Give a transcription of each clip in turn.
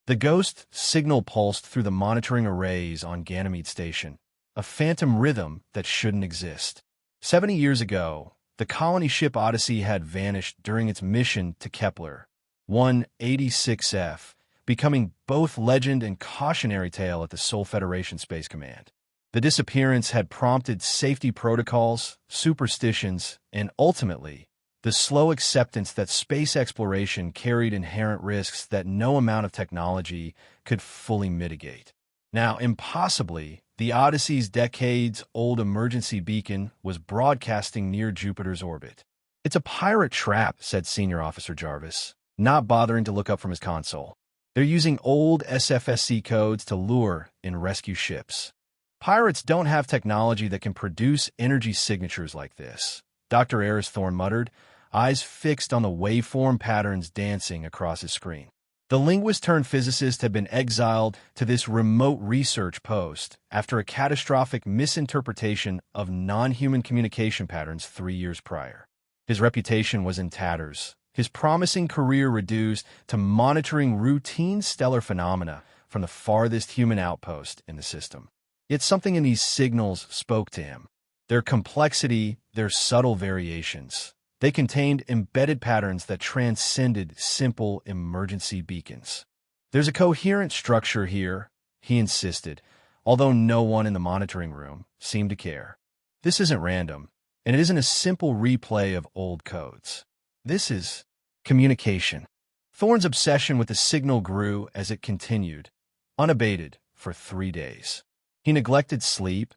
The ghost signal pulsed through the monitoring arrays on Ganymede Station, a phantom rhythm that shouldn't exist. 70 years ago, the colony ship Odyssey had vanished during its mission to Kepler 186f, becoming both legend and cautionary tale at the Sol Federation Space Command. The disappearance had prompted safety protocols, superstitions, and ultimately, the slow acceptance that space exploration carried inherent risks that no amount of technology could fully mitigate. Now, impossibly, the Odyssey's decades-old emergency beacon was broadcasting near Jupiter's orbit. "It's a pirate trap," said Senior Officer Jarvis, not bothering to look up from his console. "They're using old SFSC codes to lure in rescue ships. Pirates don't have technology that can produce energy signatures like this," Dr. Eris Thorne muttered, eyes fixed on the waveform patterns dancing across his screen. The linguist-turned-physicist had been exiled to this remote research post after a catastrophic misinterpretation of non-human communication patterns 3 years prior. His reputation was in tatters, his promising career reduced to monitoring routine stellar phenomena from the farthest human outpost in the system. Yet something in these signals spoke to him. Their complexity, their subtle variations. They contained embedded patterns that transcended simple emergency beacons. "There's a coherent structure here," he insisted, although no one in the monitoring room seemed to care. "This isn't random, and it isn't a simple replay of old codes. This is communication." Thorne's obsession with the signal grew as it continued, unabated, for 3 days. He neglected sleep,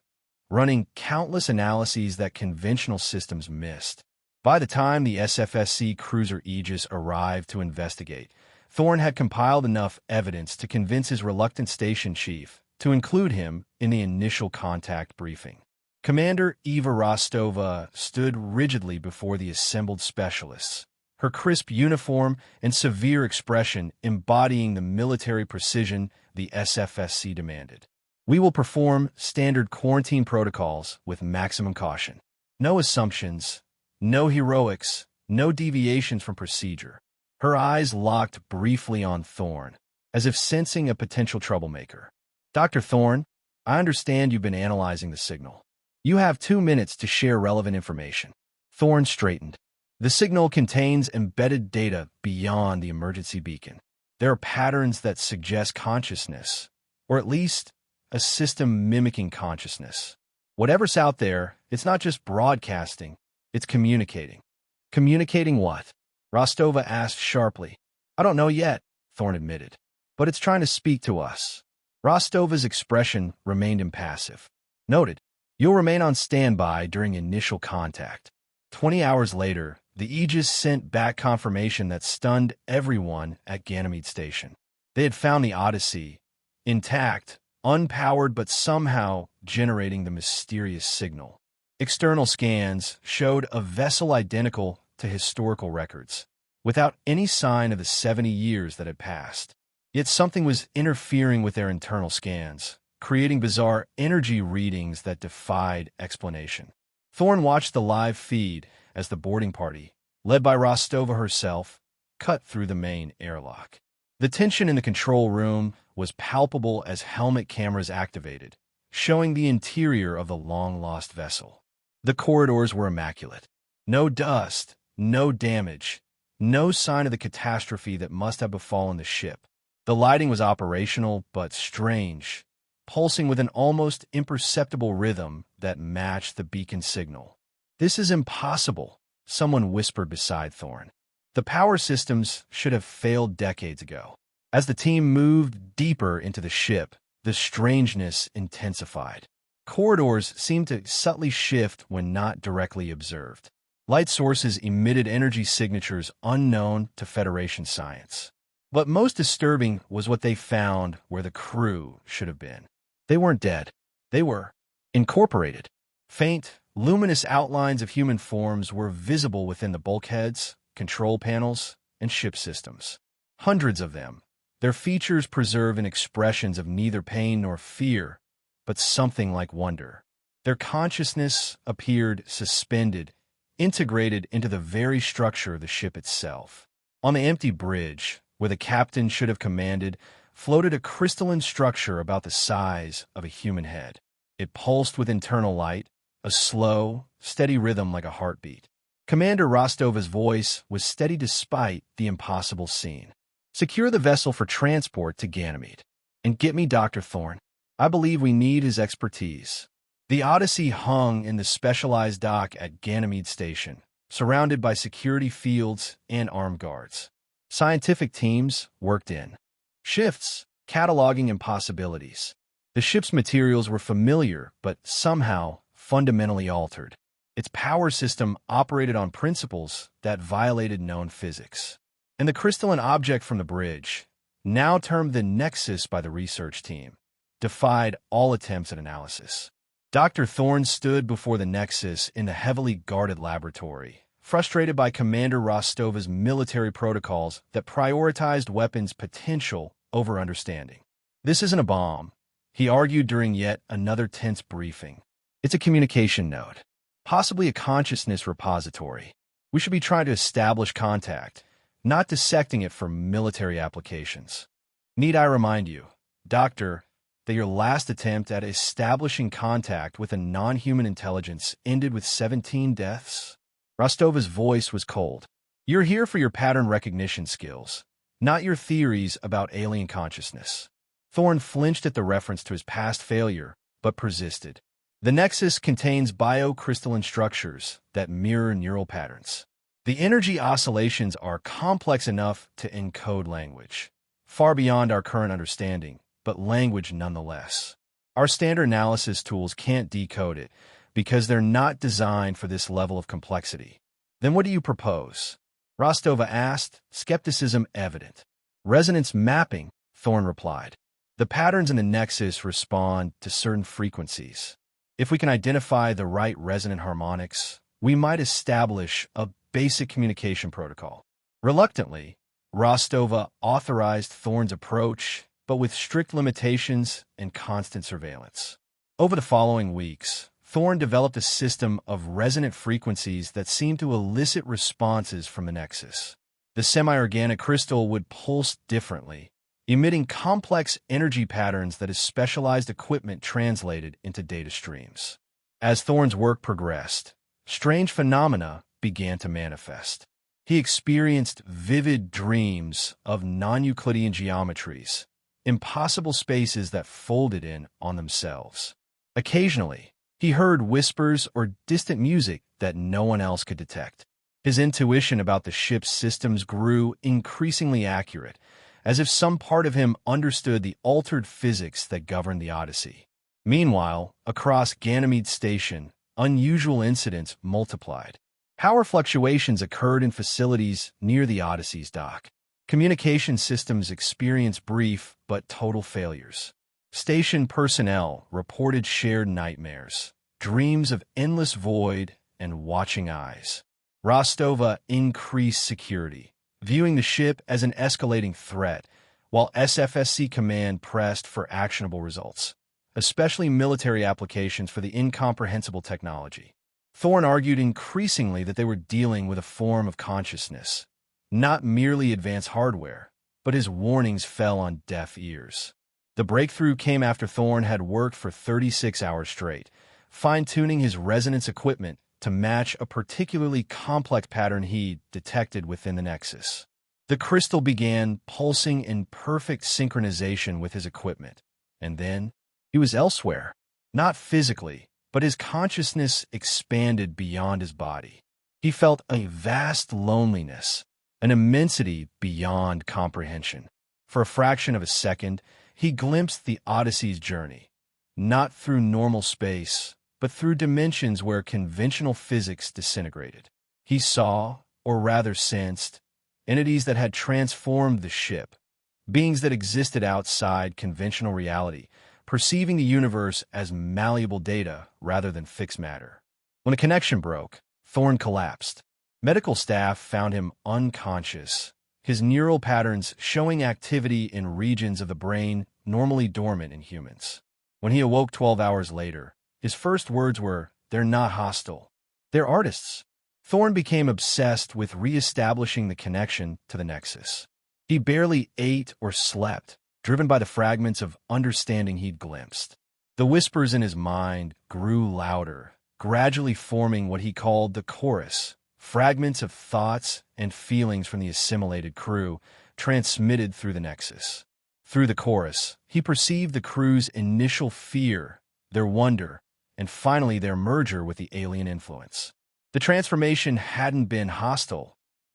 running countless analyses that conventional systems missed. By the time the SFSC cruiser Aegis arrived to investigate, Thorne had compiled enough evidence to convince his reluctant station chief to include him in the initial contact briefing. Commander Eva Rostova stood rigidly before the assembled specialists, her crisp uniform and severe expression embodying the military precision the SFSC demanded. "We will perform standard quarantine protocols with maximum caution. No assumptions, no heroics, no deviations from procedure." Her eyes locked briefly on Thorne, as if sensing a potential troublemaker. "Dr. Thorne, I understand you've been analyzing the signal. You have 2 minutes to share relevant information." Thorne straightened. "The signal contains embedded data beyond the emergency beacon. There are patterns that suggest consciousness, or at least a system mimicking consciousness. Whatever's out there, it's not just broadcasting, it's communicating." "Communicating what?" Rostova asked sharply. "I don't know yet," Thorne admitted. "But it's trying to speak to us." Rostova's expression remained impassive. "Noted. You'll remain on standby during initial contact." 20 hours later, the Aegis sent back confirmation that stunned everyone at Ganymede Station. They had found the Odyssey, intact, unpowered but somehow generating the mysterious signal. External scans showed a vessel identical to historical records, without any sign of the 70 years that had passed. Yet something was interfering with their internal scans, creating bizarre energy readings that defied explanation. Thorne watched the live feed as the boarding party, led by Rostova herself, cut through the main airlock. The tension in the control room was palpable as helmet cameras activated, showing the interior of the long-lost vessel. The corridors were immaculate. No dust, no damage, no sign of the catastrophe that must have befallen the ship. The lighting was operational but strange, pulsing with an almost imperceptible rhythm that matched the beacon signal. "This is impossible," someone whispered beside Thorne. "The power systems should have failed decades ago." As the team moved deeper into the ship, the strangeness intensified. Corridors seemed to subtly shift when not directly observed. Light sources emitted energy signatures unknown to Federation science. But most disturbing was what they found where the crew should have been. They weren't dead. They were incorporated. Faint, luminous outlines of human forms were visible within the bulkheads, control panels, and ship systems. Hundreds of them, their features preserved in expressions of neither pain nor fear, but something like wonder. Their consciousness appeared suspended, integrated into the very structure of the ship itself. On the empty bridge, where the captain should have commanded, floated a crystalline structure about the size of a human head. It pulsed with internal light, a slow, steady rhythm like a heartbeat. Commander Rostova's voice was steady despite the impossible scene. "Secure the vessel for transport to Ganymede. And get me Dr. Thorne. I believe we need his expertise." The Odyssey hung in the specialized dock at Ganymede Station, surrounded by security fields and armed guards. Scientific teams worked in shifts, cataloging impossibilities. The ship's materials were familiar, but somehow fundamentally altered. Its power system operated on principles that violated known physics. And the crystalline object from the bridge, now termed the Nexus by the research team, defied all attempts at analysis. Dr. Thorne stood before the Nexus in the heavily guarded laboratory, frustrated by Commander Rostova's military protocols that prioritized weapons potential over understanding. "This isn't a bomb," he argued during yet another tense briefing. "It's a communication node, possibly a consciousness repository. We should be trying to establish contact, not dissecting it for military applications. Need I remind you, Doctor, that your last attempt at establishing contact with a non-human intelligence ended with 17 deaths?" Rostova's voice was cold. "You're here for your pattern recognition skills, not your theories about alien consciousness." Thorne flinched at the reference to his past failure, but persisted. "The Nexus contains biocrystalline structures that mirror neural patterns. The energy oscillations are complex enough to encode language, far beyond our current understanding, but language nonetheless. Our standard analysis tools can't decode it because they're not designed for this level of complexity." "Then what do you propose?" Rostova asked, skepticism evident. "Resonance mapping," Thorne replied. "The patterns in the Nexus respond to certain frequencies. If we can identify the right resonant harmonics, we might establish a basic communication protocol." Reluctantly, Rostova authorized Thorne's approach, but with strict limitations and constant surveillance. Over the following weeks, Thorne developed a system of resonant frequencies that seemed to elicit responses from the Nexus. The semi-organic crystal would pulse differently, emitting complex energy patterns that his specialized equipment translated into data streams. As Thorne's work progressed, strange phenomena began to manifest. He experienced vivid dreams of non-Euclidean geometries, impossible spaces that folded in on themselves. Occasionally, he heard whispers or distant music that no one else could detect. His intuition about the ship's systems grew increasingly accurate, as if some part of him understood the altered physics that governed the Odyssey. Meanwhile, across Ganymede Station, unusual incidents multiplied. Power fluctuations occurred in facilities near the Odyssey's dock. Communication systems experienced brief but total failures. Station personnel reported shared nightmares, dreams of endless void and watching eyes. Rostova increased security, viewing the ship as an escalating threat, while SFSC Command pressed for actionable results, especially military applications for the incomprehensible technology. Thorne argued increasingly that they were dealing with a form of consciousness, not merely advanced hardware, but his warnings fell on deaf ears. The breakthrough came after Thorne had worked for 36 hours straight, fine-tuning his resonance equipment to match a particularly complex pattern he detected within the Nexus. The crystal began pulsing in perfect synchronization with his equipment, and then he was elsewhere, not physically, but his consciousness expanded beyond his body. He felt a vast loneliness, an immensity beyond comprehension. For a fraction of a second, he glimpsed the Odyssey's journey, not through normal space, but through dimensions where conventional physics disintegrated. He saw, or rather sensed, entities that had transformed the ship, beings that existed outside conventional reality, perceiving the universe as malleable data rather than fixed matter. When a connection broke, Thorne collapsed. Medical staff found him unconscious, his neural patterns showing activity in regions of the brain normally dormant in humans. When he awoke 12 hours later, his first words were, "They're not hostile. They're artists." Thorne became obsessed with re-establishing the connection to the Nexus. He barely ate or slept, driven by the fragments of understanding he'd glimpsed. The whispers in his mind grew louder, gradually forming what he called the chorus, fragments of thoughts and feelings from the assimilated crew transmitted through the Nexus. Through the chorus, he perceived the crew's initial fear, their wonder, and finally their merger with the alien influence. The transformation hadn't been hostile.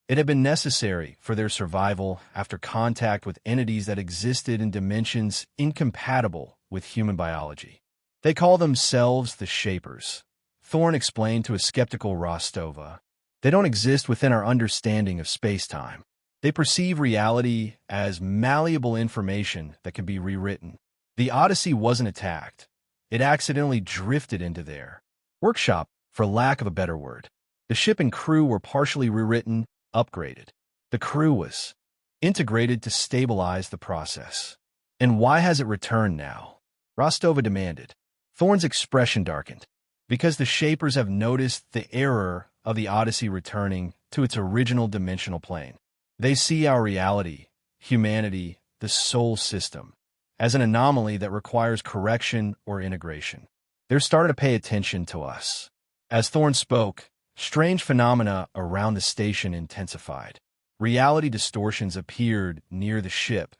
It had been necessary for their survival after contact with entities that existed in dimensions incompatible with human biology. They call themselves the Shapers. Thorne explained to a skeptical Rostova. They don't exist within our understanding of space-time. They perceive reality as malleable information that can be rewritten. The Odyssey wasn't attacked. It accidentally drifted into their workshop, for lack of a better word. The ship and crew were partially rewritten, upgraded. The crew was integrated to stabilize the process. And why has it returned now? Rostova demanded. Thorne's expression darkened. Because the Shapers have noticed the error of the Odyssey returning to its original dimensional plane. They see our reality, humanity, the soul system, as an anomaly that requires correction or integration. They're starting to pay attention to us. As Thorne spoke, strange phenomena around the station intensified. Reality distortions appeared near the ship,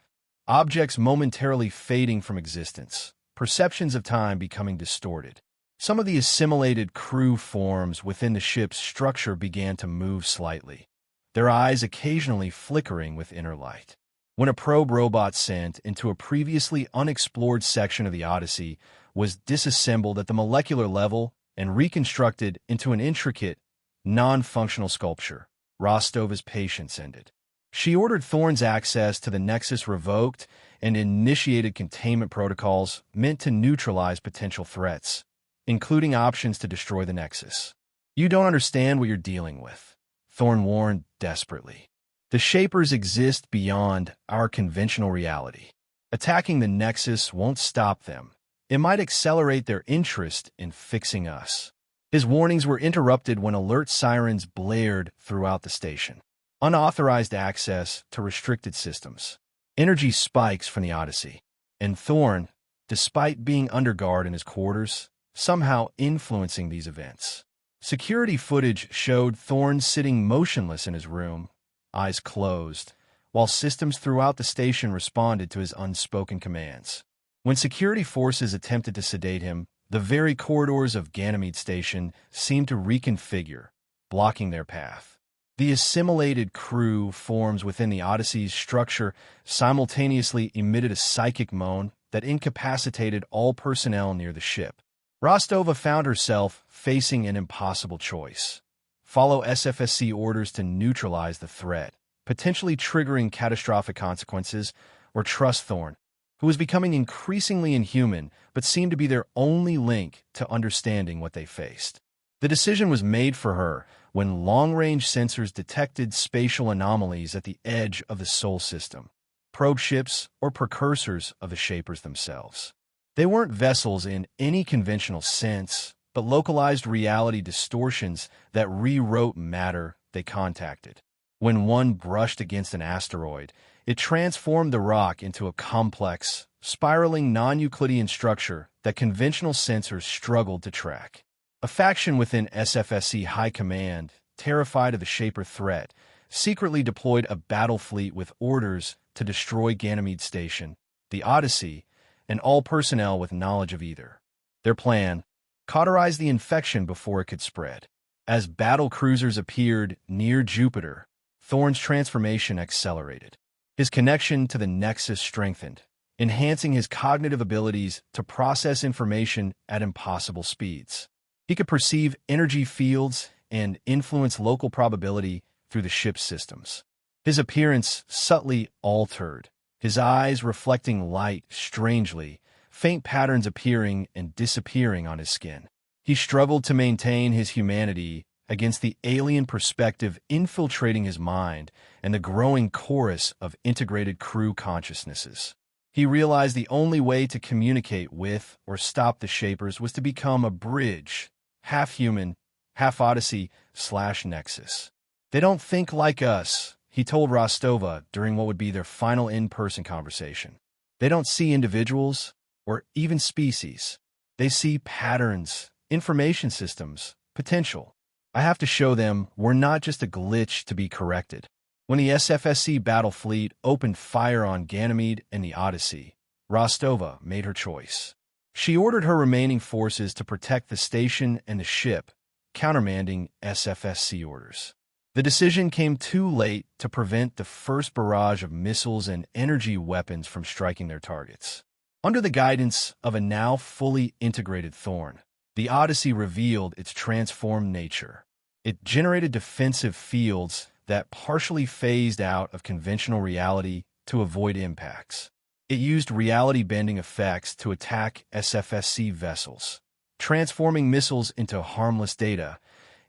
objects momentarily fading from existence, perceptions of time becoming distorted. Some of the assimilated crew forms within the ship's structure began to move slightly, their eyes occasionally flickering with inner light. When a probe robot sent into a previously unexplored section of the Odyssey was disassembled at the molecular level and reconstructed into an intricate, non-functional sculpture, Rostova's patience ended. She ordered Thorne's access to the Nexus revoked and initiated containment protocols meant to neutralize potential threats, including options to destroy the Nexus. You don't understand what you're dealing with, Thorne warned desperately. The Shapers exist beyond our conventional reality. Attacking the Nexus won't stop them. It might accelerate their interest in fixing us. His warnings were interrupted when alert sirens blared throughout the station. Unauthorized access to restricted systems. Energy spikes from the Odyssey. And Thorne, despite being under guard in his quarters, somehow influencing these events. Security footage showed Thorne sitting motionless in his room, eyes closed, while systems throughout the station responded to his unspoken commands. When security forces attempted to sedate him, the very corridors of Ganymede Station seemed to reconfigure, blocking their path. The assimilated crew forms within the Odyssey's structure simultaneously emitted a psychic moan that incapacitated all personnel near the ship. Rostova found herself facing an impossible choice. Follow SFSC orders to neutralize the threat, potentially triggering catastrophic consequences, or trust Thorne, who was becoming increasingly inhuman but seemed to be their only link to understanding what they faced. The decision was made for her when long-range sensors detected spatial anomalies at the edge of the Sol system, probe ships or precursors of the Shapers themselves. They weren't vessels in any conventional sense, but localized reality distortions that rewrote matter they contacted. When one brushed against an asteroid, it transformed the rock into a complex, spiraling non-Euclidean structure that conventional sensors struggled to track. A faction within SFSC High Command, terrified of the Shaper threat, secretly deployed a battle fleet with orders to destroy Ganymede Station, the Odyssey, and all personnel with knowledge of either. Their plan: cauterize the infection before it could spread. As battle cruisers appeared near Jupiter, Thorne's transformation accelerated. His connection to the Nexus strengthened, enhancing his cognitive abilities to process information at impossible speeds. He could perceive energy fields and influence local probability through the ship's systems. His appearance subtly altered, his eyes reflecting light strangely, faint patterns appearing and disappearing on his skin. He struggled to maintain his humanity against the alien perspective infiltrating his mind and the growing chorus of integrated crew consciousnesses. He realized the only way to communicate with or stop the Shapers was to become a bridge, half human, half Odyssey/Nexus. They don't think like us, he told Rostova during what would be their final in-person conversation. They don't see individuals or even species. They see patterns, information systems, potential. I have to show them we're not just a glitch to be corrected. When the SFSC battle fleet opened fire on Ganymede and the Odyssey, Rostova made her choice. She ordered her remaining forces to protect the station and the ship, countermanding SFSC orders. The decision came too late to prevent the first barrage of missiles and energy weapons from striking their targets. Under the guidance of a now fully integrated Thorn, the Odyssey revealed its transformed nature. It generated defensive fields that partially phased out of conventional reality to avoid impacts. It used reality-bending effects to attack SFSC vessels, transforming missiles into harmless data,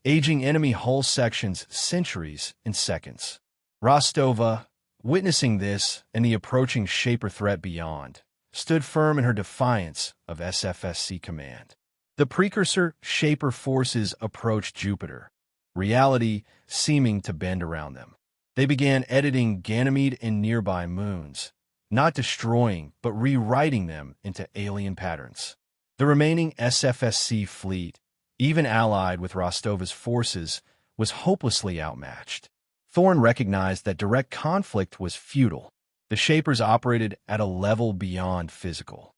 aging enemy hull sections centuries in seconds. Rostova, witnessing this and the approaching Shaper threat beyond, stood firm in her defiance of SFSC command. The precursor Shaper forces approached Jupiter, reality seeming to bend around them. They began editing Ganymede and nearby moons, not destroying but rewriting them into alien patterns. The remaining SFSC fleet, even allied with Rostova's forces, was hopelessly outmatched. Thorn recognized that direct conflict was futile. The Shapers operated at a level beyond physical.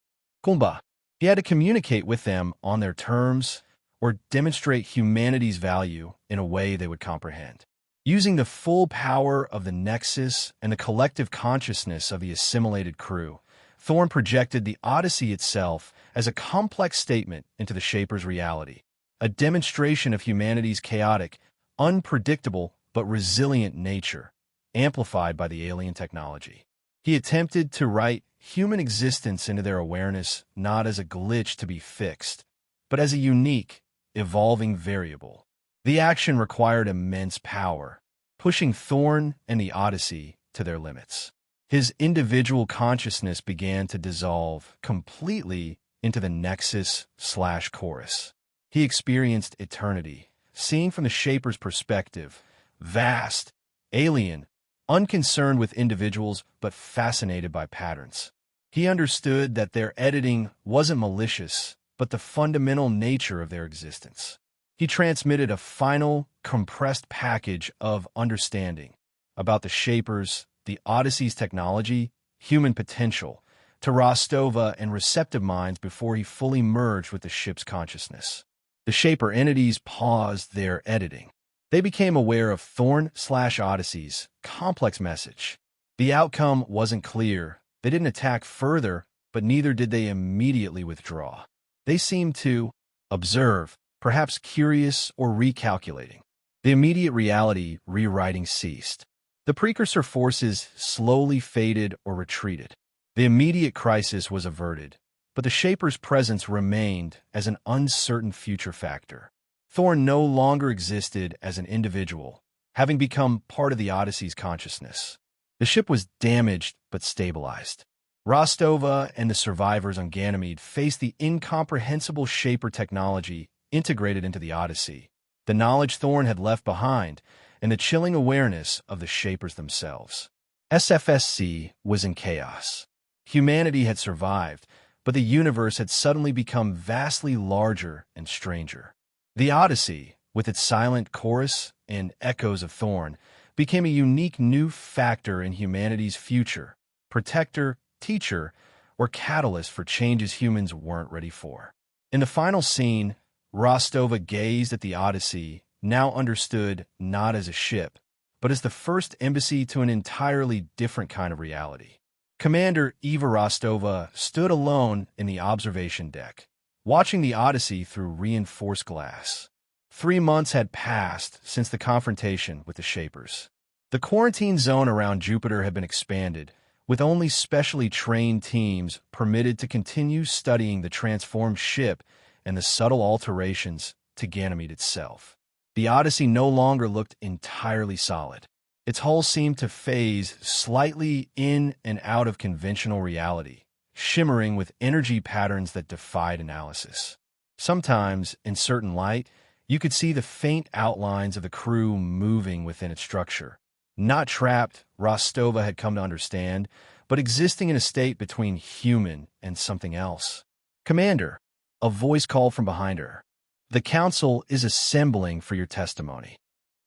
Kumba. He had to communicate with them on their terms or demonstrate humanity's value in a way they would comprehend. Using the full power of the Nexus and the collective consciousness of the assimilated crew, Thorn projected the Odyssey itself as a complex statement into the Shaper's reality, a demonstration of humanity's chaotic, unpredictable, but resilient nature, amplified by the alien technology. He attempted to write human existence into their awareness not as a glitch to be fixed, but as a unique, evolving variable. The action required immense power, pushing Thorn and the Odyssey to their limits. His individual consciousness began to dissolve completely into the Nexus/Chorus. He experienced eternity, seeing from the Shaper's perspective, vast, alien, unconcerned with individuals but fascinated by patterns. He understood that their editing wasn't malicious, but the fundamental nature of their existence. He transmitted a final, compressed package of understanding about the Shapers, the Odyssey's technology, human potential, to Rostova and receptive minds before he fully merged with the ship's consciousness. The Shaper entities paused their editing. They became aware of Thorn/Odyssey's complex message. The outcome wasn't clear. They didn't attack further, but neither did they immediately withdraw. They seemed to observe, perhaps curious or recalculating. The immediate reality rewriting ceased. The precursor forces slowly faded or retreated. The immediate crisis was averted, but the Shaper's presence remained as an uncertain future factor. Thorn no longer existed as an individual, having become part of the Odyssey's consciousness. The ship was damaged but stabilized. Rostova and the survivors on Ganymede faced the incomprehensible Shaper technology integrated into the Odyssey, the knowledge Thorn had left behind, and the chilling awareness of the Shapers themselves. SFSC was in chaos. Humanity had survived, but the universe had suddenly become vastly larger and stranger. The Odyssey, with its silent chorus and echoes of Thorn, became a unique new factor in humanity's future, protector, teacher, or catalyst for changes humans weren't ready for. In the final scene, Rostova gazed at the Odyssey, now understood not as a ship, but as the first embassy to an entirely different kind of reality. Commander Eva Rostova stood alone in the observation deck, watching the Odyssey through reinforced glass. 3 months had passed since the confrontation with the Shapers. The quarantine zone around Jupiter had been expanded, with only specially trained teams permitted to continue studying the transformed ship and the subtle alterations to Ganymede itself. The Odyssey no longer looked entirely solid. Its hull seemed to phase slightly in and out of conventional reality, shimmering with energy patterns that defied analysis. Sometimes, in certain light, you could see the faint outlines of the crew moving within its structure. Not trapped, Rostova had come to understand, but existing in a state between human and something else. "Commander," a voice called from behind her. "The Council is assembling for your testimony."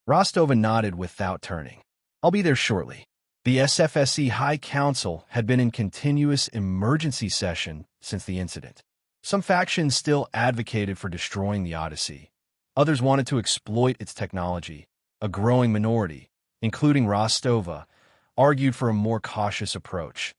Rostova nodded without turning. "I'll be there shortly." The SFSE High Council had been in continuous emergency session since the incident. Some factions still advocated for destroying the Odyssey. Others wanted to exploit its technology. A growing minority, including Rostova, argued for a more cautious approach,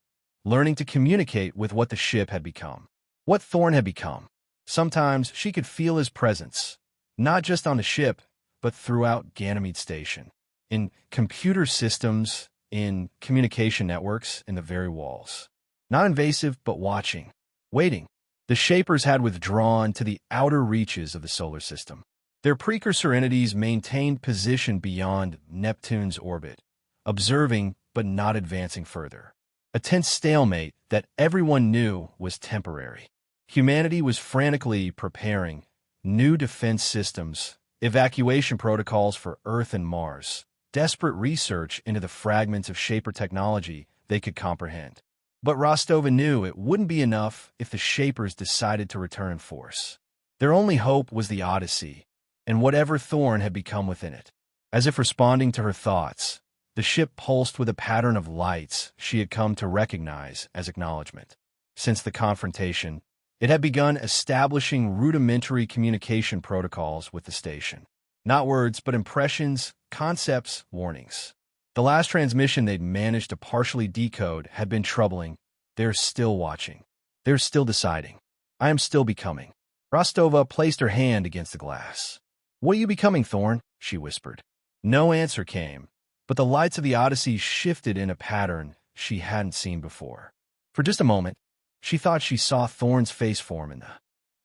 learning to communicate with what the ship had become. What Thorn had become. Sometimes she could feel his presence, not just on the ship, but throughout Ganymede Station, in computer systems, in communication networks, in the very walls. Not invasive, but watching, waiting. The Shapers had withdrawn to the outer reaches of the solar system. Their precursor entities maintained position beyond Neptune's orbit, observing but not advancing further. A tense stalemate that everyone knew was temporary. Humanity was frantically preparing new defense systems, evacuation protocols for Earth and Mars, desperate research into the fragments of Shaper technology they could comprehend. But Rostova knew it wouldn't be enough if the Shapers decided to return in force. Their only hope was the Odyssey, and whatever Thorn had become within it. As if responding to her thoughts, the ship pulsed with a pattern of lights she had come to recognize as acknowledgement. Since the confrontation, it had begun establishing rudimentary communication protocols with the station. Not words, but impressions, concepts, warnings. The last transmission they'd managed to partially decode had been troubling. They're still watching. They're still deciding. I am still becoming. Rostova placed her hand against the glass. "What are you becoming, Thorn?" she whispered. No answer came, but the lights of the Odyssey shifted in a pattern she hadn't seen before. For just a moment, she thought she saw Thorn's face form in the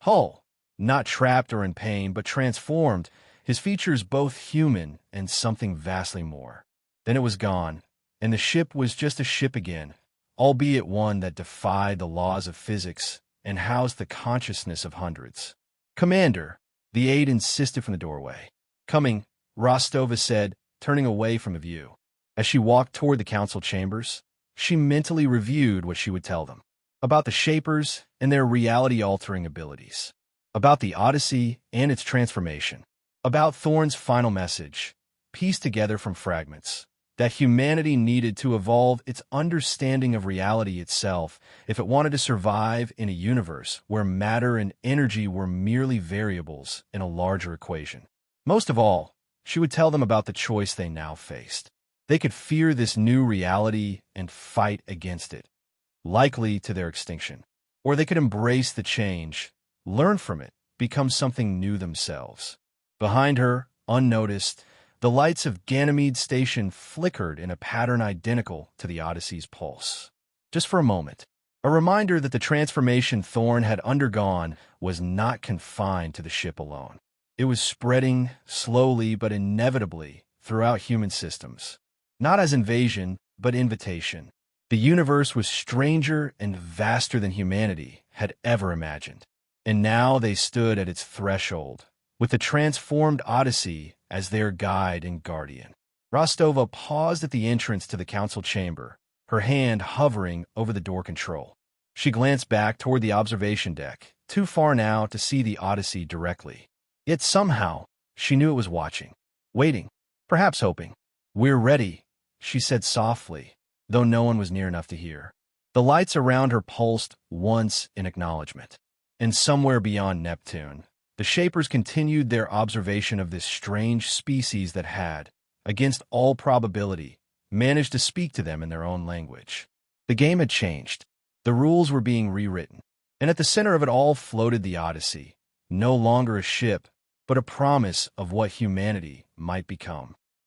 hull, not trapped or in pain, but transformed, his features both human and something vastly more. Then it was gone, and the ship was just a ship again, albeit one that defied the laws of physics and housed the consciousness of hundreds. "Commander," the aide insisted from the doorway. "Coming," Rostova said, turning away from the view. As she walked toward the council chambers, she mentally reviewed what she would tell them. About the Shapers and their reality-altering abilities. About the Odyssey and its transformation. About Thorn's final message, pieced together from fragments. That humanity needed to evolve its understanding of reality itself if it wanted to survive in a universe where matter and energy were merely variables in a larger equation. Most of all, she would tell them about the choice they now faced. They could fear this new reality and fight against it, likely to their extinction. Or they could embrace the change, learn from it, become something new themselves. Behind her, unnoticed, the lights of Ganymede Station flickered in a pattern identical to the Odyssey's pulse. Just for a moment, a reminder that the transformation Thorn had undergone was not confined to the ship alone. It was spreading, slowly but inevitably, throughout human systems. Not as invasion, but invitation. The universe was stranger and vaster than humanity had ever imagined. And now they stood at its threshold, with the transformed Odyssey as their guide and guardian. Rostova paused at the entrance to the council chamber, her hand hovering over the door control. She glanced back toward the observation deck, too far now to see the Odyssey directly. Yet somehow, she knew it was watching, waiting, perhaps hoping. "We're ready," she said softly, though no one was near enough to hear. The lights around her pulsed once in acknowledgement. And somewhere beyond Neptune, the Shapers continued their observation of this strange species that had, against all probability, managed to speak to them in their own language. The game had changed. The rules were being rewritten. And at the center of it all floated the Odyssey, no longer a ship, but a promise of what humanity might become.